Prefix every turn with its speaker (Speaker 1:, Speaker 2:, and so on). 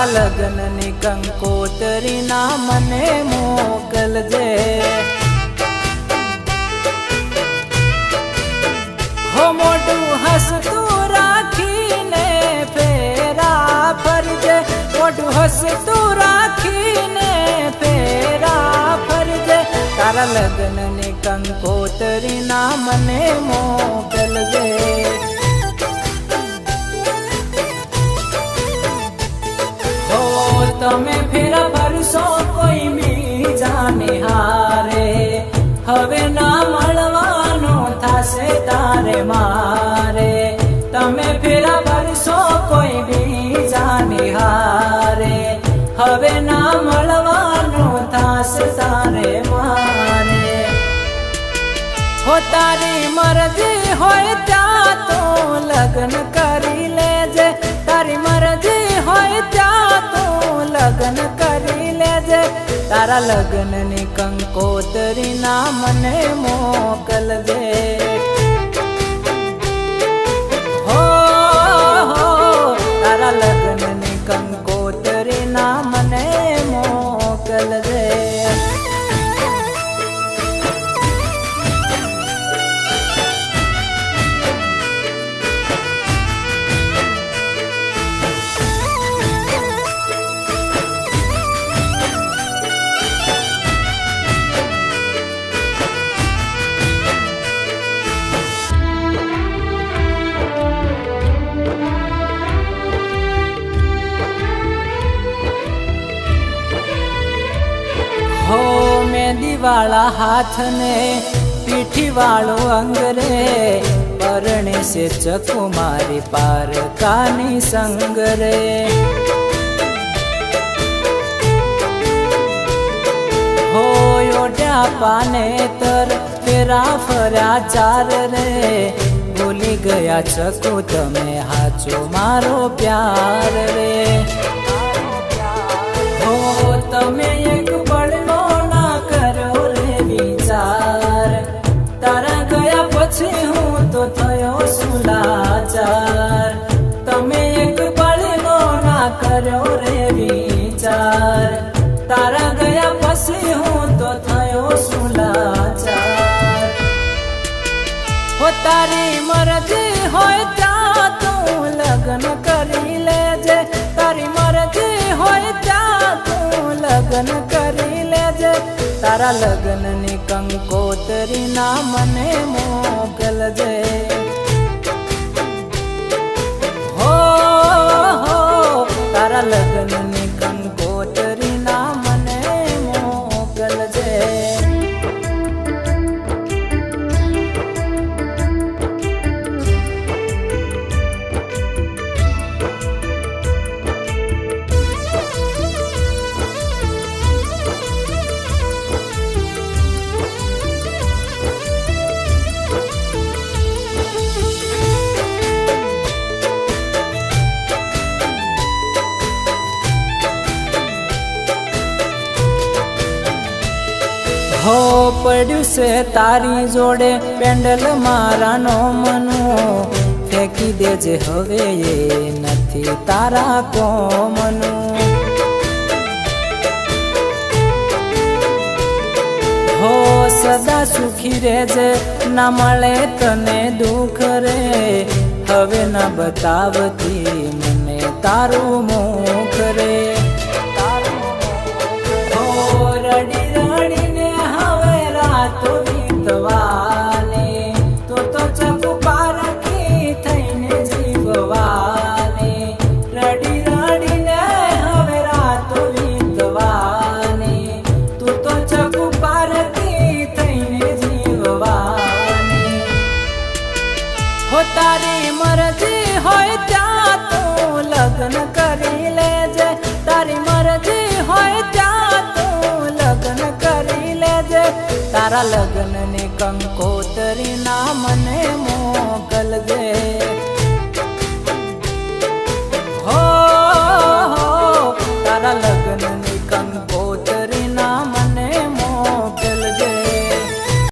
Speaker 1: તારા લગ્નની કંકોતરી ના મને મોકલજે હો મોઢું હસતું રાખીને ફેરા ફરજે મોઢું હસતું રાખીને ફેરા ફરજે તારા લગ્નની કંકોતરી ના મને મોકલજે હો તમે ફેરા ફરશો કોઈ બીજાને હારે હવે ના મળવાનો થશે તારે મારે તમે ફેરા ફરશો કોઈ બીજાને હારે હવે ના મળવાનો થશે તારે મારે હો તારી મરજી હોય ત્યાં તો લગ્ન કરી લેજે તારી મરજી હોય ત્યાં તો લગ્ન કરી લેજે તારા લગ્નની કંકોતરી ના મને મોકલજે હો તારા લગ્નની કંકોતરી ના મને મોકલજે હો મેંદી વાળા હાથ ને પીઠી વાળો અંગરે પરણે સે ચકુમારી પારકાની સંગરે હો ઓઢ્યા પાને તર ફેરા ફર્યા ચાર રે ભૂલી ગયા ચકુ તમે હાચો મારો પ્યાર રે હો તમે એક પડનો ના કરો રે વિચાર તારા ગયા પછી હું તો થયો સુલાચાર તમે એક પડનો ના કરો રે વિચાર તારા ગયા પછી હું તો થયો સુલાચાર હો તારી મરજી હોય ત્યાં તું લગ્ન કરી લેજે તારી મરજી હોય ત્યાં તું લગ્ન કરી લેજે તારા લગ્નની કંકોતરી ના મને મોકલજે હો તારા લગ્નની કંકોતરી ના મને મોકલજે હો પડ્યું છે તારી જોડે પેન્ડલ મારા નો મનું ફેંકી દેજે હવે એ નથી તારા કોમનું હો સદા સુખી રહેજે ના મળે તને દુઃખ રે હવે ના બતાવતી મને તારું મુખ રે હો રડી રડીને હવે રાતો વીતવાની તો ચકુ પારકી થઈને જીવવાની રડી રડીને હવે રાતો વીતવાની તું તો ચકુ પારકી થઈને જીવવાની હો તારી મરજી હોય ત્યાં તું લગ્ન કરી લેજે તારી મરજી હોય ત્યાં તું લગ્ન કરી લેજે તારા લગ્નની કંકોતરી